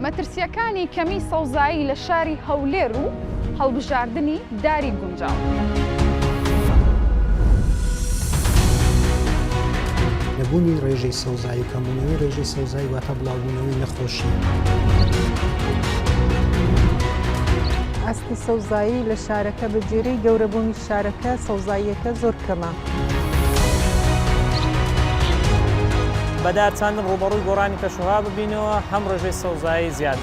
مەترسیەکانی کەمی سەوزایی لە شاری هەولێر و هەڵبژاردنی داری گونجاو. نەبوونی ڕێژەی سەوزایی و کەمبوونەوەی ڕێژەی سەوزایی واتە بڵاوبوونەوەی نەخۆشی. ئەستی سەوزایی لە شارەکە بەجێرەی گەورەبوونی شارەکە سەوزاییەکە زۆر کەمە. بەدار چاندن ڕوبەڕووی گۆڕانی پێشوها ببینەوە هەم ڕێژەی سەوزایی زیاد.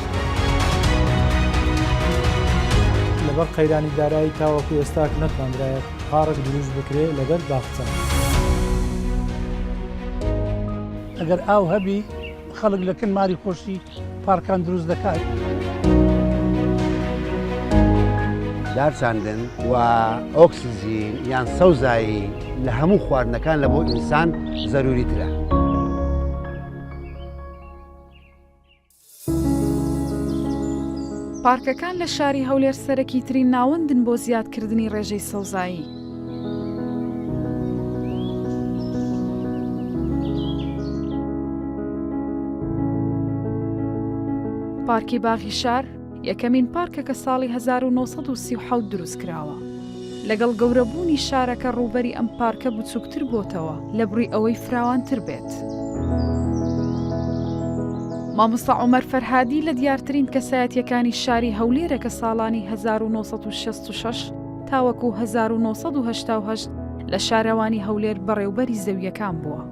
لەبەر قەیرانی دارایی تاوەکو ئێستاک نەتوانرایە پارک دروست بکرێت لەگەر باخچە. ئەگەر ئاو هەبی خەڵک لە کنماری خۆشی پارکان دروست دەکات. دارچاندن و ئۆکسیژین یان سەوزایی لە هەموو خواردنەکان لە بۆ ئینسان زەروریترە. پارکەکان لە شاری هەولێر سەرەکی ترین ناوەندن بۆ زیادکردنی ڕێژەی سەوزایی. پارکی باغی شار یەکەمین پارکە کە ساڵی 1937 دروست کراوە. لەگەڵ گەورەبوونی شارەکە ڕووبەری ئەم پارکە بچووکتر بۆتەوە لە بڕی ئەوەی فراوانتر بێت. مامۆستا عومەر فەرهادی لە دیارترین کەسایەتیەکانی شاری هەولێرە کە ساڵانی 1966 تاوەکو 1988 لە شارەوانی هەولێر بەڕێوبەری زەویەکان بووە.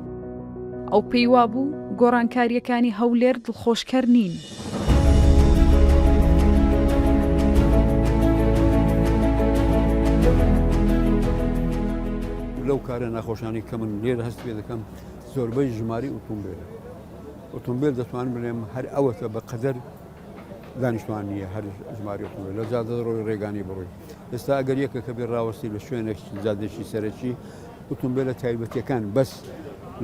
ئەو پێی وابوو گۆڕانکاریەکانی هەولێر دڵخۆشکەر نین. لەو کارە ناخۆشانی کە من لێرە هەست پێ دەکەم زۆربەی ژماری ئۆتۆمبیلە. ئۆتۆمبیل دەتوانم بڵێم هەر ئەوەتە بە قەدەر دانیشتوان نییە هەر ژماری ئۆتۆمبیل لە جادە ڕۆی ڕێگانی بڕۆی. ئێستا ئەگەر یەکە کە بێ ڕاوەستی لە شوێنێکی جادێکی سەرەکی ئۆتۆمبیلە تایبەتیەکان بەس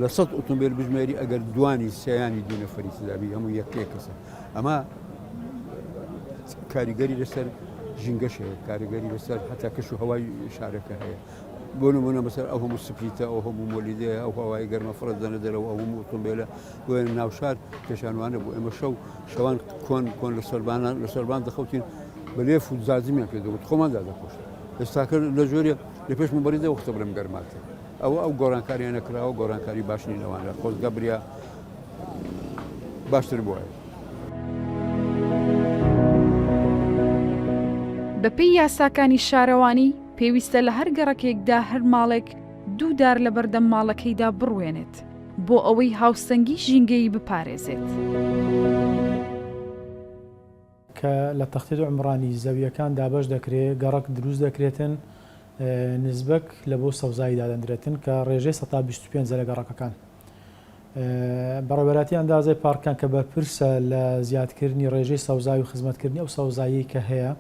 لە 100 ئۆتۆمبیل بژمێری ئەگەر دوانی سەیانی دوو نەفەری تدابی هەموو یەک کەسە. ئەمە کاریگەری لەسەر ژینگەش هەیە، کاریگەری لەسەر حتا کەش و هەوای شارەکە هەیە. بۆ نمونە مەسەر ئەو هەموو سپیتە ئەو هەموو مۆلیدەیە ئەو هەوای گەرمە فرە دەنە دەرەوە ئەو هەموو ئۆتۆمبیلە بۆ ناو شار کێشانوانە بوو. ئێمە شەوان کۆن لە سەربان دەخەوتین بە لێف و زازمیان پێ دەوت خۆماندا دەخۆشت. ئێستاکە لە ژۆریە لە پێش مبەریدە وەختە بڵێم گەرماتە. ئەو گۆڕانکاریان نەکراوە گۆڕانکاری باشنی لەوانە خۆزگە بریا باشتر بووە. بەپێی یاساکانی شارەوانی پێویستە لە هەر گەڕەکێکدا هەر ماڵێک دوو دار لە بەردەم ماڵەکەیدا بڕوێنێت بۆ ئەوەی هاوسەنگی ژینگەی بپارێزێت. کە لە تەختێت و عمرانی زەویەکان دابەش دەکرێت گەڕک دروست دەکرێتن نزبەک لە بۆ سەوزایی دادەندرێتن کە ڕێژەی 125 لە گەڕەکەکان. بەڕێوەبەتی ئەندازەی پارکان کە بە پرسە لە زیادکردنی ڕێژەی سەوزایی و خزمەتکردنی ئەو سەوزایی کە هەیە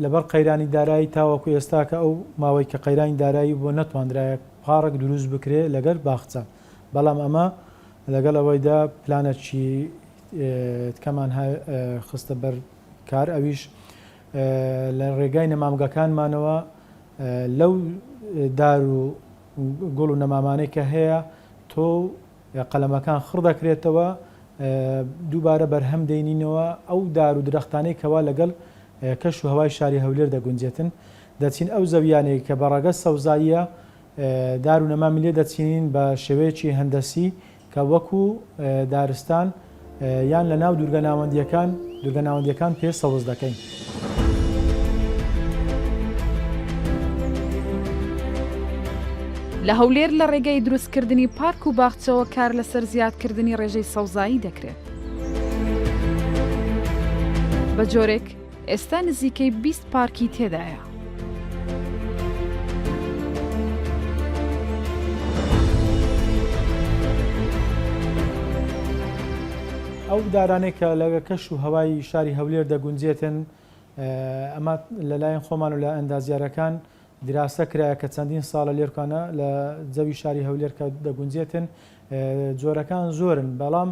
لەبەر قەیرانی دارایی تاوەکو ئێستاکە ئەو ماوەی کە قەیرانی دارایی بۆ نەتواندرایە پارک دروست بکرێت لەگەر باخچە. بەڵام ئەمە لەگەڵ ئەوەیدا پلانەکی تکەمان خستە بەر کار ئەویش لە ڕێگای نەمامگەکانمانەوە لەو دار و گوڵ و نەمامانەی کە هەیە تۆ قەلەمەکان خڕ دەکرێتەوە دووبارە بەرهەم دەینینەوە ئەو دار و درەختانەی کەوا لەگەڵ کەش و هەوای شاری هەولێر دەگونجێتن دەچین ئەو زەویانەی کە بەڕەگە سەوزاییە دار و نەمامی لێ دەچینین بە شێوەیەکی هەندەسی کە وەکو دارستان یان لە ناو دوورگە ناوەندیەکان پێ سەوز دەکەین. لە هەولێر لە ڕێگەی دروستکردنی پارک و باخچەوە کار لەسەر زیادکردنی ڕێژەی سەوزایی دەکرێت. بە جۆرێک ئێستا نزیکەی 20 پارکی تێدایە. ئەو دارانەی کە لەگە کەش و هەوای شاری هەولێر دەگونجێتن ئەمە لەلایەن خۆمان و لە ئەندازیارەکان دراسە کرایە کە چەندین ساڵە لێرکانە لە جەوی شاری هەولێر کە دەگونجێتن جۆرەکان زۆرن بەڵام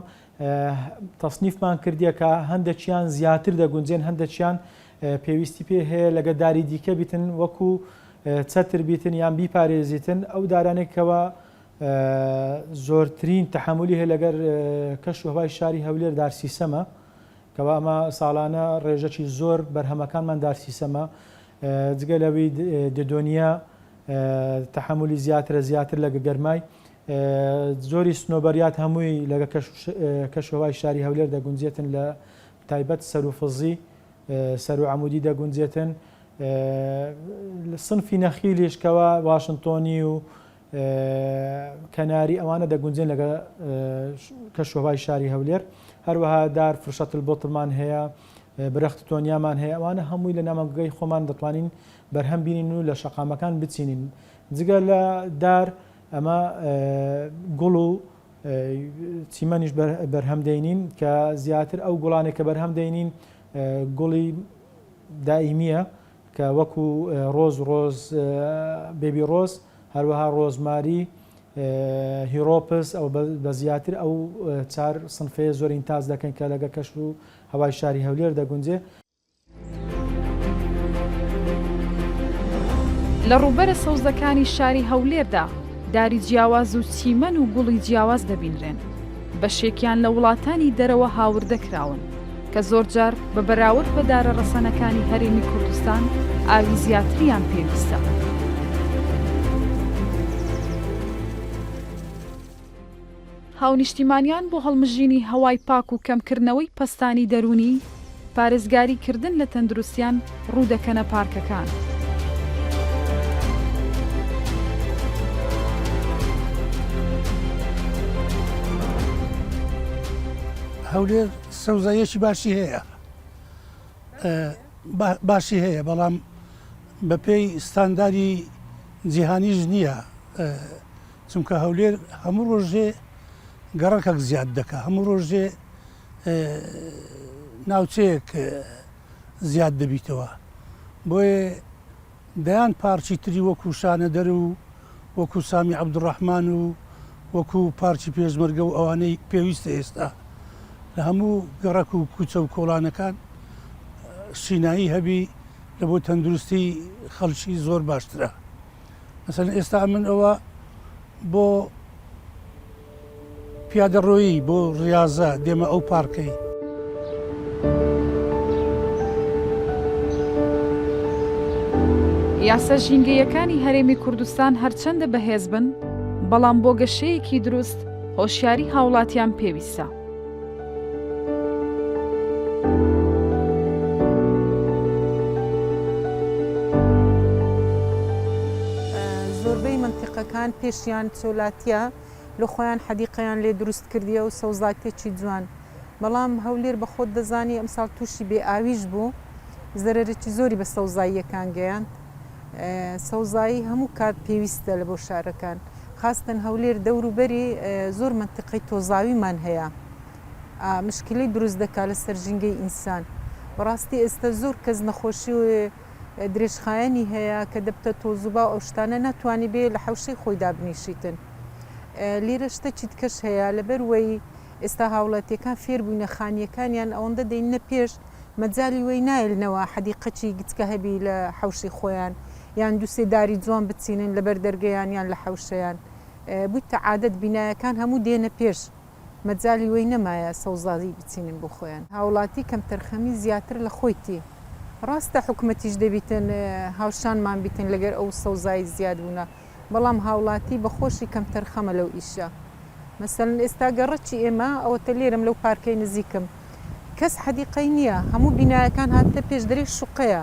تەصنیفمان کردیە کە هەندێکیان زیاتر دەگونجێن هەندێکیان پێویستی پێ هەیە لەگە داری دیکە بیتن وەکو چەتر بیتن یان بیپارێزیتن ئەو دارانێکەوە زۆرترین تەحملی هەیە لەگەر کەش و هەوای شاری هەولێر دارسیسەمە کەوا ئەمە ساڵانە ڕێژەی زۆر بەرهەمەکانمان دارسیسەمە جگە لەوەی دنیا تەحملی زیاتر لەگە گەرمای زۆری سنۆبەریات هەمووی لەگە کەش و هەوای شاری هەولێر دەگونجێتن لە تایبەت سەر و فزی سەر و عەمودی دەگونجێتن سنفی نەخیلیشکەوە واشنتۆنی و کەناری ئەوانە دەگونجێن لەگە کەش و هەوای شاری هەولێر هەروەها دار فرشەتل بۆتڵمان هەیە برەخت تۆنیامان هەیە ئەوانە هەمووی لە نامەگەی خۆمان دەتوانین بەرهەم بینین و لە شەقامەکان بچینین جگە لە دار ئەمە گوڵ و چیمەنیش بەرهەم دەینین کە زیاتر ئەو گوڵانێک کە بەرهەم دەینین گوڵی دائیمیە کە وەکو ڕۆز بێبی ڕۆز هەروەها ڕۆزماری هیرۆپس ئەو بە زیاتر ئەو چار سنفەیە زۆر ئینتاز دەکەن کە لەگە کەش و هەوای شاری هەولێر دەگونجێ. لە ڕووبەرە سەوزەکانی شاری هەولێردا داری جیاواز و چیمەن و گوڵی جیاواز دەبینرێن بەشێکیان لە وڵاتانی دەرەوە هاوردەکراون کە زۆر جار بە بەراورد بە دارە ڕەسەنەکانی هەرێمی کوردستان ئاوی زیاتریان پێویستە. هاونیشتیمانیان بۆ هەڵمژینی هەوای پاک و کەمکردنەوەی پەستانی دەرونی پارێزگاریکردن لە تەندروستیان ڕوودەکەنە پارکەکان. هەولێر سەوزاییەکی باشی هەیە بەڵام بە پێی ستانداری جیهانیش نییە چونکە هەولێر هەموو ڕۆژێ گەڕەکەک زیاد دەکە هەموو ڕۆژێ ناوچەیەک زیاد دەبیتەوە بۆیە دەیان پارچی تری وەکو شانەدەر و وەکو سامی عەبدوڕەحمان و وەکو پارچی پێشمەرگە و ئەوانەی پێویستە ئێستا لە هەموو گەڕەک و کوچە و کۆڵانەکان شینایی هەبی لە بۆ تەندروستی خەڵکی زۆر باشترە. مەسەڵەن ئێستا من ئەوە بۆ پیادەڕۆیی بۆ ڕاضە دێمە ئەو پارکەی. یاسا ژینگەیەکانی هەرێمی کوردستان هەرچەندە بەهێز بن بەڵام بۆ گەشەیەکی دروست هۆشیاری هاوڵاتیان پێویستە. زۆربەی منتیقەکان پێشیان چۆلاتیە لە خۆیان حەدیقەیان لێ دروست کردیە و سەوزاتێکی جوان بەڵام هەولێر بە خۆت دەزانی ئەمساڵ تووشی بێ ئاویش بوو زەرەرێکی زۆری بە سەوزاییەکان گەیاند. سەوزایی هەموو کات پێویستە لە بۆ شارەکان خاستن هەولێر دەوروبەری زۆر منتیقەی تۆزاویمان هەیە مشکلەی دروست دەکات لە سەرژینگەی ئینسان. بەڕاستی ئێستا زۆر کەس نەخۆشی و درێژخایەنی هەیە کە دەبتە تۆزوبا ئەو شتانە ناتوانانی بێ لە حەوشەی خۆی دابنیشیتن. لێرە شتێکی تکەش هەیە لەبەروەی ئێستا هاوڵاتیەکان فێر بووینە خانیەکانیان ئەوەندە دەینە پێش مەجای وەی نایلنەوە حەدیقەچی گچکە هەبی لە حەوشی خۆیان یان دووسێ داری جوان بچینن لەبەر دەرگەیان یان لە حەوشەیان بوویتە عادەت بینایەکان هەموو دێنە پێش مەجای وەی نەمایە سەوزایی بچینن بۆ خۆیان. هاوڵاتی کەم تەرخەمی زیاتر لە خۆیتی ڕاستە حکوومەتیش دەبیتن هاوشانمان بیتن لەگەر ئەو سەوزایی زیاد بوونە بەڵام هاوڵاتی بەخۆشی کەم تەرخەمە لەو ئیشە. مەسەڵەن ئێستا گەڕەکی ئێمە ئەوەتە لێرم لەو پارکەی نزیکم کەس حەدیقەی نییە هەموو بینایەکان هاتە پێش دەرێ شوقەیە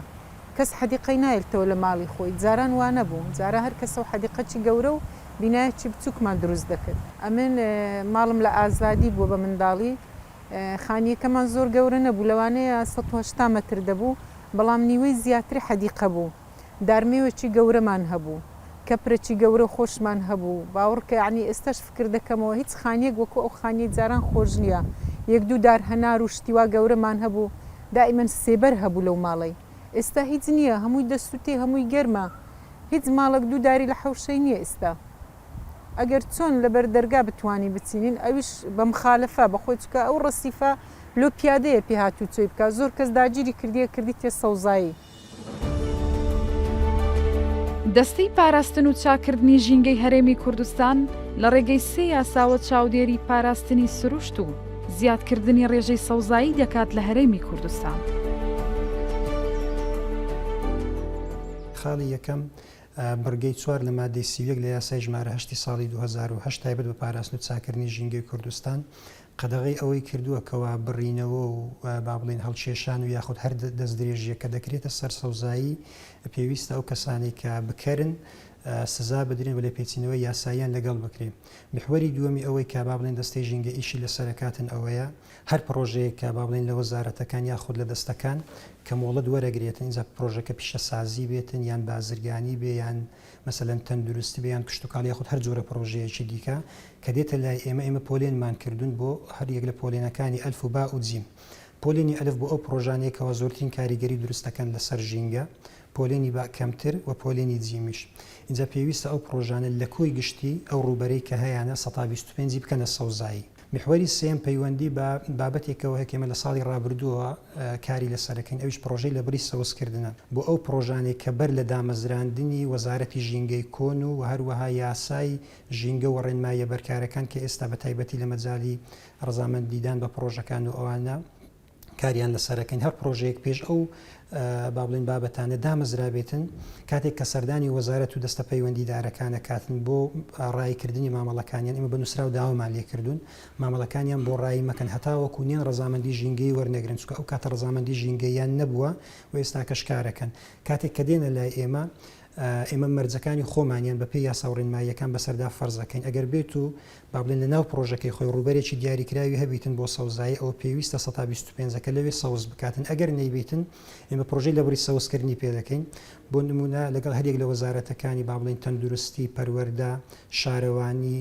کەس حەدیقەی نایلتەوە لە ماڵی خۆی جاران وانە بوو جارە هەر کەسە و حەدیقەکی گەورە و بینایەکی بچووکمان دروست دەکرد. ئەمن ماڵم لە ئازادی بووە بە منداڵی خانیەکەمان زۆر گەورە نەبوو لەوانەیە 180 مەتر دەبوو بەڵام نیوەی زیاتری حەدیقە بوو دارمێوەکی گەورەمان هەبوو کەپرەکی گەورە خۆشمان هەبوو باوەڕکە یعنی ئێستاش فکر دەکەمەوە هیچ خانیەک وەکو ئەو خانیە جاران خۆش نییە یەک دوو دار هەنار و شتیوا گەورەمان هەبوو دائیمەن سێبەر هەبوو لەو ماڵی ئێستا هیچ نییە هەمووی دەسووتێ هەمووی گەرمە هیچ ماڵک دوو داری لە حەوشەی نییە ئێستا ئەگەر چۆن لەبەر دەرگا بتوانین بچینین ئەویش بە مخالەفە بەخۆی چکە ئەو ڕەسیفە لۆ پیادەیە پێ هاتوو چۆی بکە زۆر کەس داگیری کردیە کردی تێ سەوزایی. دەستەی پاراستن و چاکردنی ژینگەی هەرێمی کوردستان لە ڕێگەی سێ یاساوە چاودێری پاراستنی سروشت و زیادکردنی ڕێژەی سەوزایی دەکات لە هەرێمی کوردستان. خاڵی یەکەم بڕگەی 4 لە مادەی 31 لە یاسای ژمارە 8 ساڵی 2008 تایبەت بە پاراستن و چاکردنی ژینگەی کوردستان قەدەغەی ئەوەی کردووە کەوا بڕینەوە و با بڵێن هەڵکێشان و یاخود هەر دەست درێژیە کە دەکرێتە سەر سەوزایی پێویستە ئەو کەسانی کە بکەرن سزا بدرێن بە لە پێچینەوەی یاساییان لەگەڵ بکرێن. محوەری دووەمی ئەوەی کە با بڵێن دەستەی ژینگە ئیشی لە سەرکاتن ئەوەیە هەر پرۆژەیە کە با بڵێن لە وەزارەتەکان یاخود لە دەستەکان کە مۆڵەت وەرەگرێتن اینجا پرۆژەکە پیشەسازی بێتن یان بازرگانی بێ یان مەسەلەن تەندروستی بێ یان کشتتوکاڵ یاخود هەر جۆرە پرۆژەیەکی دیکە کە دێتە لای ئێمە پۆلێنمان کردوون بۆ هەر یەک لە پۆلێنەکانی ئەلف و با و جیم. پۆلێنی ئەلف بۆ ئەو پرۆژانەیەکەوە زۆرترین کاریگەری دروستەکەن لەسەر ژینگە، پۆلێنی با کەمتر و پۆلێنی جیمیش. اینجا پێویستە ئەو پرۆژانە لە کۆی گشتی ئەو ڕوبەرەی کە هەیەە 125 بکەنە سەوزایی. محوەری سێم پەیوەندی بە بابەتێکەوە هەکێمە لە ساڵی ڕابردووە کاری لەسەرەکەین ئەوش پرۆژەی لە بری سەوزکردنە بۆ ئەو پرۆژانێک کە بەر لە دامەزراندنی وەزارەتی ژینگەی کۆن و هەروەها یاسای ژینگە و ڕێنمایە بەرکارەکان کە ئێستا بە تایبەتی لە مەجای ڕەزامەندیدان بە پرۆژەکان و ئەوانە کاریان لەسەرەکەین. هەر پرۆژەیەک پێش ئەو با بڵێن بابەتانە دامەزرابێتن کاتێک کە سەردانی وەزارەت و دەستە پەیوەندیدارەکانە کاتن بۆ ڕایکردنی مامەڵەکانیان ئێمە بە نووسرا و داوامان لێکردوون مامەڵەکانیان بۆ ڕایی مەکەن هەتاوەکو نێن ڕەزامەندی ژینگەی وەرنەگرن چکە ئەو کاتە ڕەزامەندی ژینگەیان نەبووە و ئێستا کەشکارەکەن کاتێک کە دێنە لای ئێمە مەرجەکانی خۆمانیان بەپێی یاسا و ڕێنماییەکان بەسەردا فەرزەکەین. ئەگەر بێت و با بڵێن لە ناو پرۆژەکەی خۆی ڕوبەرێکی دیاریکراوی هەبیتن بۆ سەوزایی ئەوە پێویستە 125ەکە لەوێ سەوز بکاتن. ئەگەر نەیبێتن ئێمە پرۆژەی لە بری سەوزکردنی پێ دەکەین بۆ نمونە لەگەڵ هەرێک لە وەزارەتەکانی با بڵێن تەندروستی، پەروەردە، شارەوانی،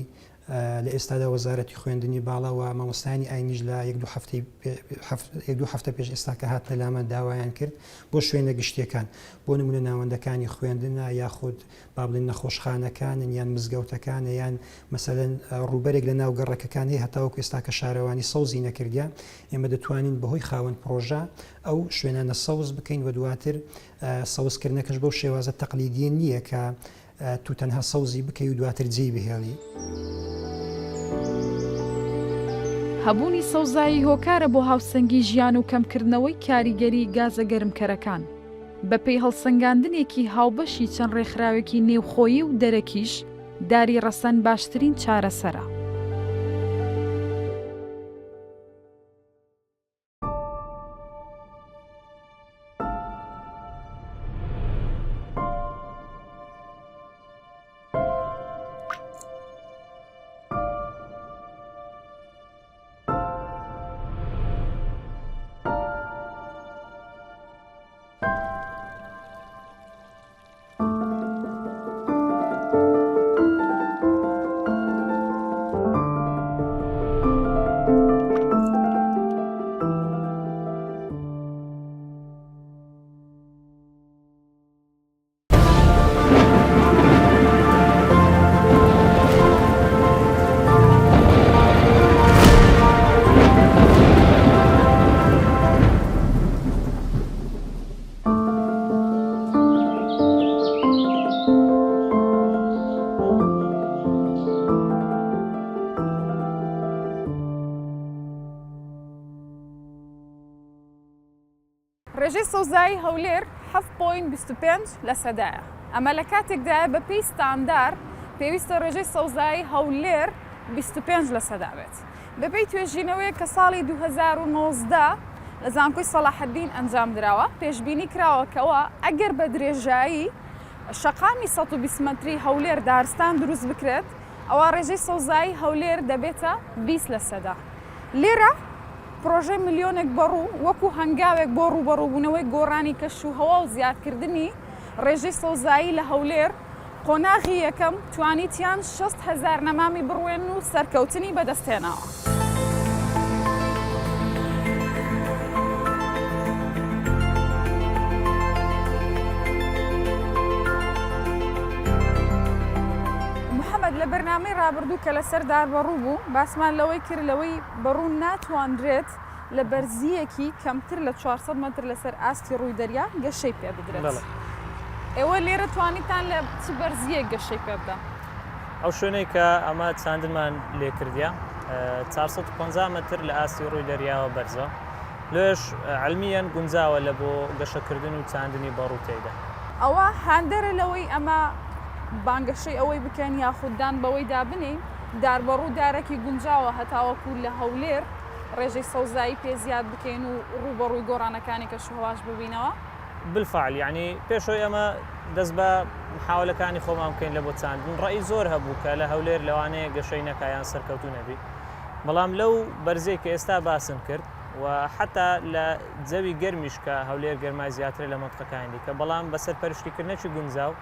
لە ئێستادا وەزارەتی خوێندنی باڵەوە مامۆستانی ئاینیش لە یەک دو هەفتە پێش ئێستا کە هاتنە لامان داوایان کرد بۆ شوێنە گشتیەکان بۆ نمونە ناوەندەکانی خوێندنە یاخود با بڵێن نەخۆشخانەکانن یان مزگەوتەکانە یان مەسەلەن ڕوبەرێک لە ناو گەڕەکەکان هەیە هەتاوەکو ئێستا کە شارەوانی سەوزی نەکردیا ئێمە دەتوانین بەهۆی خاوەن پرۆژە ئەو شوێنانە سەوز بکەین و دواتر سەوزکردنەکەش بەو شێوازە تەقلیدیە نییە کە تو تەنها سەوزی بکەی و دواتر جێی بهێڵی. هەبوونی سەوزایی هۆکارە بۆ هاوسەنگی ژیان و کەمکردنەوەی کاریگەری گازە گەرمکەرەکان بەپێی هەڵسەنگاندنێکی هاوبەشی چەند ڕێکخراوێکی نێوخۆیی و دەرەکیش داری ڕەسەن باشترین چارەسەرە. ڕێژەی سەوزایی هەولێر 7.25 لە سەدایە. ئەمە لە کاتێکدایە بە پێی ستاندار پێویستە ڕێژەی سەوزایی هەولێر 25 لە سەدا بێت. بەپێی توێژینەوەی کە ساڵی 2019 لە زانکۆی سەلاحەدین ئەنجام درراوە پێشبینی کراوەکەوە ئەگەر بە درێژایی شەقامی 120 مەتری هەولێر دارستان دروست بکرێت ئەوە ڕێژەی سەوزایی هەولێر دەبێتە 20 لە سەدا. لێرە پرۆژەی ملیۆنێک بەڕوو وەکو هەنگاوێک بۆ ڕوبەڕووبوونەوەی گۆڕانی کەش و هەوا و زیادکردنی ڕێژەی سەوزایی لە هەولێر قۆناغی یەکەم توانیتیان 60,000 نەمامی بڕوێن و سەرکەوتنی بەدەستێناوە. لە بەرنامەی ڕابردوو کە لەسەر دار بەڕوو بوو باسمان لەوەی کرد لەوەی بەڕوو ناتوانرێت لە بەرزیەکی کەمتر لە 400 متر لەسەر ئاستی ڕووی دەریا گەشەی پێ بدرێت. ئێوە لێرە توانیتان لە چ بەرزیەک گەشەی پێ بدەن؟ ئەو شوێنەی کە ئەمە چاندنمان لێ کردیا 450 متر لە ئاستی ڕووی دەریاوە بەرزە لێش علمیان گونجاوە لە بۆ گەشەکردن و چاندنی بەڕووتێدا. ئەوە هاندەرە لەوەی ئەمە بانگەشەی ئەوەی بکەن یاخوددان بەوەی دابنین داربەڕوو دارێکی گونجاوە هەتاوەکو لە هەولێر ڕێژەی سەوزایی پێ زیاد بکەین و ڕوبەڕووی گۆڕانەکانی کە شوهواش ببینەوە. بالفعل یعنی پێشەوەی ئەمە دەست بە محاولەکانی خۆمان بکەین لە بۆ چاندن ڕێی زۆر هەبوو کە لە هەولێر لەوانەیە گەشەی نەکایان سەرکەوتو نەبی بەڵام لەو بەرزەی کە ئێستا باسم کرد و حتا لە جەوی گەرمیش کە هەولێر گەرمای زیاتر لە مەنتقەکانی کە بەڵام بەسەر پەرشتیکردنەکی گونجاو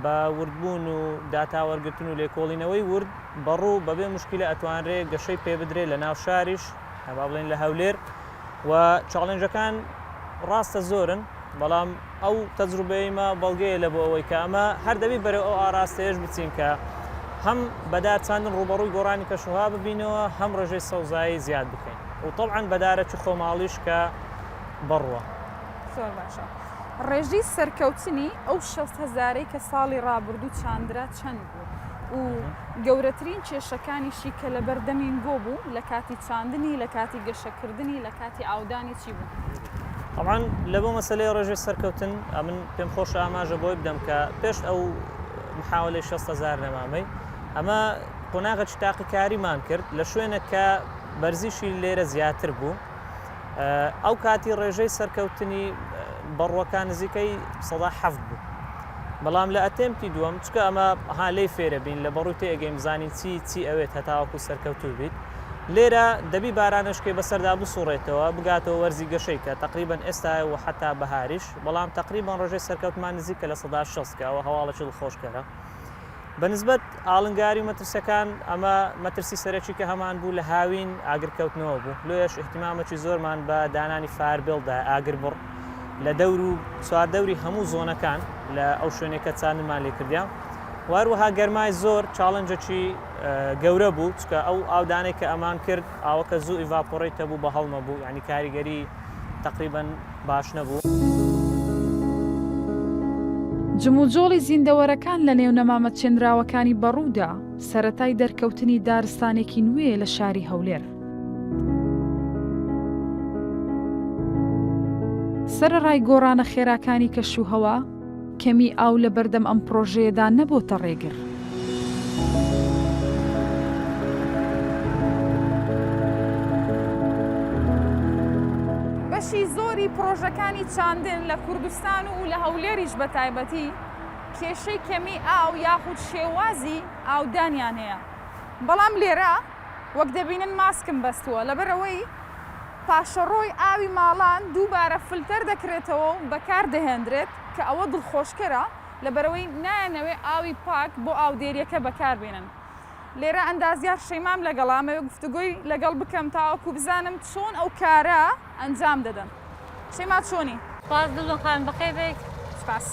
بە وردبوون و داتاوەرگرتن و لێکۆڵینەوەی ورد بەڕوو بەبێ مشکلە ئەتوانرێ گەشەی پێ بدرێت لە ناو شاریش هەبا بڵێن لە هەولێر و چاڵنجەکان ڕاستە زۆرن بەڵام ئەو تەجروبەیمە بەڵگەیە لە بۆ ئەوەی کە ئەمە هەر دەبی بەرەو ئەو ئاراستەیەش بچین کە هەم بەدار چاندن ڕوبەڕووی گۆڕانی کەشوها ببینەوە هەم ڕێژەی سەوزایی زیاد بکەین و طبعاً بەدارەکی خۆماڵیش کە بڕوە. زۆر باشە. ڕێژی سەرکەوتنی ئەو 6,000 کە ساڵی ڕابردوو چاندرا چەند بوو و گەورەترین کێشەکانیشی کە لە بەردەمین گۆ بوو لە کاتی چاندنی لە کاتی گەشەکردنی لە کاتی ئاودانی چی بوو؟ طبعاً لە بۆ مەسەلەی ڕێژەی سەرکەوتن من پێم خۆش ئاماژە بۆی بدەم کە پێش ئەو محاولەی 6,000 نەمامەی ئەمە قۆناغی تاقیکاریمان کرد لە شوێنە کە بەرزیشی لێرە زیاتر بوو ئەو کاتی ڕێژەی سەرکەوتنی بەڕوەکان نزیکەی 7 بوو بەڵام لە ئەتێمتی دووەم چکە ئەمە ها لی فێرە بین لە بەڕووی تێگەیم بزانین چی ئەوێت هەتاوەکو سەرکەوتوو بیت لێرە دەبی بارانشکێ بەسەردا بسوڕێتەوە بگاتەوە وەرزی گەشەی کە تقریبان ئێستا و حتا بەهاریش بەڵام تقریبان ڕێژەی سەرکەوتمان نزیکە لە 160 کەەوە هەواڵەکی خۆشکەرە بەنسبەت ئاڵنگاری و مەترسەکان ئەمە مەترسی سەرەکی کە هەمان بوو لە هاوین ئاگرکەوتنەوە بوو لێش احتیمامەکی زۆرمان بە دانانی فاربڵدا ئاگر بڕ لە دەور و چواردەوری هەموو زۆنەکان لە ئەو شوێنێکە چاندمان لێ کردیان واروەها گەرمای زۆر چاڵنجێکی گەورە بوو چکە ئەو ئاودانەی کە ئەمان کرد ئاوەکە زوو ئیڤاپۆڕیتە بوو بە هەڵمە بوو یعنی کاریگەری تقریبان باش نەبوو. جموجۆڵی زیندەوەرەکان لە نێو نەمامەت چێنراوەکانی بەڕوودا سەرەتای دەرکەوتنی دارستانێکی نوێ لە شاری هەولێر. سەرەڕای گۆڕانە خێراکانی کەشوهەوا کەمی ئاو لە بەردەم ئەم پرۆژەیەدا نەبۆتە ڕێگر. بەشی زۆری پرۆژەکانی چاندن لە کوردستان و لە هەولێریش بە تایبەتی کێشەی کەمی ئاو یاخود شێوازی ئاودانیان هەیە بەڵام لێرە وەک دەبینن ماسکم بەستووە لەبەرەوەی پاشەڕۆی ئاوی ماڵان دووبارە فلتەر دەکرێتەوە و بەکار دەهێنرێت کە ئەوە دڵخۆشکەرە لەبەرەوەی نایەنەوێ ئاوی پاک بۆ ئاودێریەکە بەکاربێنن. لێرە ئەندازیار شەیمام لەگەڵامەوە گفتوگۆی لەگەڵ بکەم تاوەکو بزانم چۆن ئەو کارە ئەنجام دەدەن. شەیما چۆنی؟ سپاس دڵۆخان بەخێر بێک. سپاس.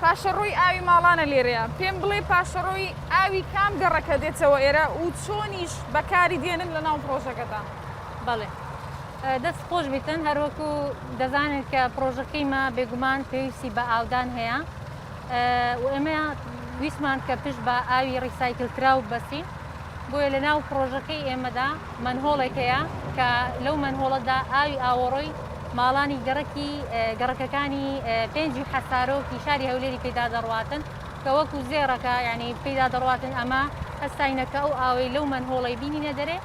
پاشەڕۆی ئاوی ماڵانە لێرەیە پێم بڵێ پاشەڕۆی ئاوی کام گەڕەکە دێتەوە ئێرە و چۆنیش بەکاری دێنن لە ناو پرۆژەکەتان؟ بەڵێ دەست خۆش بیتن هەروەکو دەزانێت کە پرۆژەکەیمە بێگومان پێویستی بە ئاودان هەیە و ئێمە ویسمان کە پشت بە ئاوی ڕیسایکلکراو بەسین بۆیە لە ناو پرۆژەکەی ئێمەدا منهۆڵێک هەیە کە لەو منهۆڵەدا ئاوی ئاوەڕۆی ماڵانی گەڕەکەکانی پێنجی حەسارۆکی شاری هەولێری پێدا دەڕواتن کە وەکو زێڕەکە یعنی پێدا دەڕواتن ئەمە هەستاینەکە ئەو ئاوەی لەو منهۆڵی بینینە دەرێ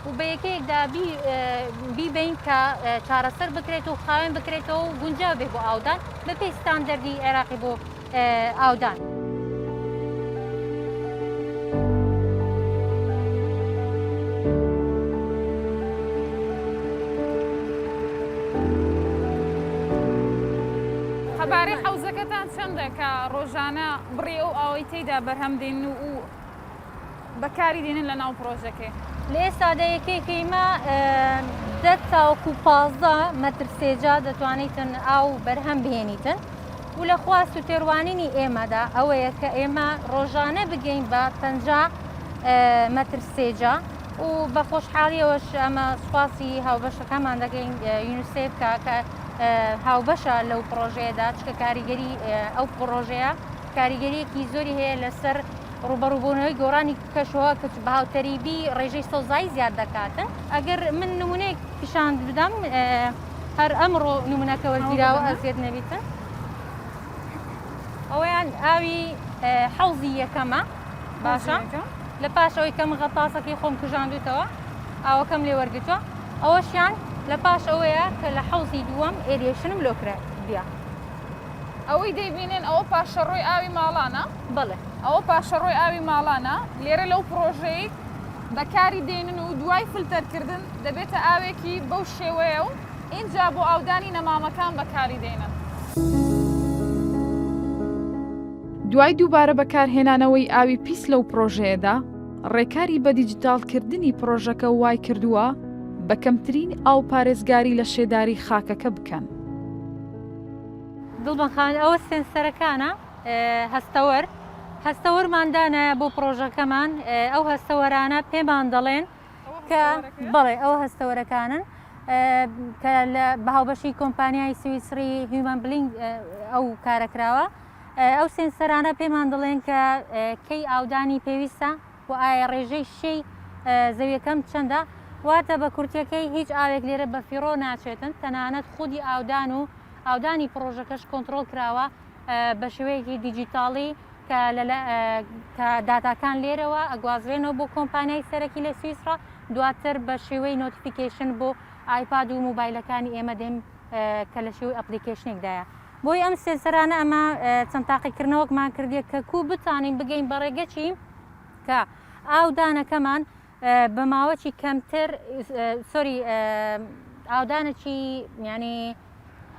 و بە یەکەیەکدا بیبین کە چارەسەر بکرێتەوە و خاوێن بکرێتەوە و گونجاو بێ بۆ ئاودان بە پێی ستاندەردی عێراقی بۆ ئاودان. خەبارەی حەوزەکەتان چەندە کە ڕۆژانە بڕێ و ئاوەی تێیدا بەرهەم دێن و بەکاری دێنن لە ناو پرۆژەکەی؟ لە ئێستادا یەکێکیمە 10 تاوەکو 15 مەتر سێجا دەتوانیتن ئاو بەرهەم بهێنیتن و لە خواست و تێڕوانینی ئێمەدا ئەوەیە کە ئێمە ڕۆژانە بگەین بە 50 مەتر سێجا و بە خۆشحاڵیەوەش ئەمە سوپاسی هاوبەشەکەمان دەگەین یونیسێف کە هاوبەشە لەو پرۆژەیەدا چکە کاریگەری ئەو پرۆژەیە کاریگەریەکی زۆری هەیە لەسەر ڕوبەڕووبوونەوەی گۆڕانی کەشەوە کە بە هاوتەریبی ڕێژەی سەوزایی زیاد دەکاتن ئەگەر من نمونەیەک پیشان بدەم هەر ئەمڕۆ نمونەکە وەرگیراوە ئەزیێت نەبیتن ئەویان ئاوی حەوزی یەکەمە باشە لە پاش ئەوەی کەم غەتاسەکەی خۆم کوژاندوتەوە ئاوەکەم لێ وەرگتووە ئەوەشیان لە پاش ئەوەیە کە لە حەوزی دووەم ئێریشنم لۆکرا بیا ئەوەی دەیبینێن ئەوە پاشەڕۆی ئاوی ماڵانە بڵێ ئەوە پاشەڕۆی ئاوی ماڵانە لێرە لەو پرۆژەی بەکاری دێنن و دوای فلتەرکردن دەبێتە ئاوێکی بەو شێوەیە و اینجا بۆ ئاودانی نەمامەکان بەکاری دێنن. دوای دووبارە بەکارهێنانەوەی ئاوی پیس لەو پرۆژەیەدا ڕێکاری بە دیجیتالکردنی پرۆژەکە وای کردووە بە کەمترین ئاو پارێزگاری لە شێداری خاکەکە بکەن. دڵبەنخان ئەوە سێنسەرەکانە هەستەوەرماندانە بۆ پرۆژەکەمان ئەو هەستەوەرانە پێمان دەڵێن کە بڵێ ئەو هەستەوەرەکانن کە لە بەهاوبەشی کۆمپانیای سویسری هیومن بلینگ ئەو کارەکراوە ئەو سێنسەرانە پێمان دەڵێن کە کەی ئاودانی پێویستە و ئایا ڕێژەی شەی زەویەکەم چەندە واتە بە کورتەکەی هیچ ئاوێک لێرە بە فیڕۆ ناچێتن تەنانەت خودی ئاودان و ئاودانی پرۆژەکەش کۆنتترۆل کراوە بە شێوەیەکی دیجیتاڵی کە داتاکان لێرەوە ئەگوازرێنەوە بۆ کۆمپانیای سەرەکی لە سویسرا دواتر بە شێوەی نۆتیفیکیشن بۆ ئایپاد و موبایلەکانی ئێمە دێم کە لە شێوەی ئەپلیکیشنێکدایە بۆی ئەم سێسەرانە ئەمە چەند تاقیکردنەوەکمان کردێت کە کوو بتانین بگەین بەڕێگەچی کە ئاودانەکەمان بە ماوەی کەمتر سۆری ئاودانێکی ینی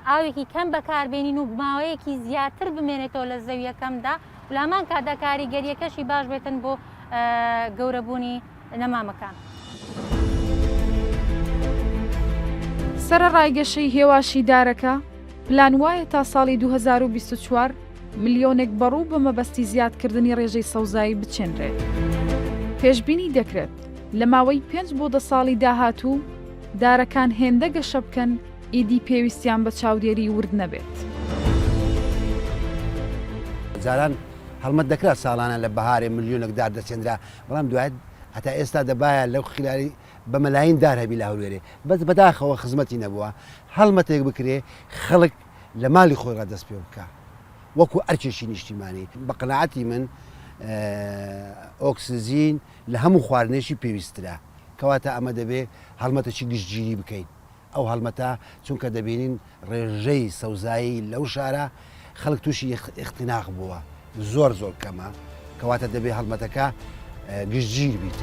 ئاوێکی کەم بەکاربێنین و ماوەیەکی زیاتر بمێنێتەوە لە زەویەکەمدا ولامان کادا کاریگەریەکەشی باش بێتن بۆ گەورەبوونی نەمامەکان. سرە ڕایگەشەی هێواشی دارەکە پلان وایە تا ساڵی 2024 ملیۆنێک بەڕوو بە مەبەستی زیادکردنی ڕێژەی سەوزایی بچێنرێت. پێشبینی دەکرێت لە ماوەی 5 بۆ 10 ساڵی داهاتوو دارەکان هێندە گەشە بکەن ئیدی پێویستیان بە چاودێری ورد نەبێت. جاران هەڵمەت دەکرا ساڵانە لە بەهارێ ملیۆنێک دار دەچێنرا بەڵام دوای هەتا ئێستا دەبایە لەو خلاری بە مەلاین دار هەبی لە هەولێرێ بەس بەداخەوە خزمەتی نەبووە هەڵمەتێک بکرێ خەڵک لە ماڵی خۆی ڕادەست پێ بکە وەکو ئەرکێشی نیشتیمانی بە قەناعەتی من ئۆکسزین لە هەموو خواردنێشی پێویسترا کەواتە ئەمە دەبێ هەڵمەتێکی گشتگیری بکەین ئەو هەڵمەتە چونکە دەبینین ڕێژەی سەوزایی لەو شارە خەڵک تووشی اختیناق بووە زۆر کەمە کەواتە دەبێ هەڵمەتەکە گشتگیر بیت.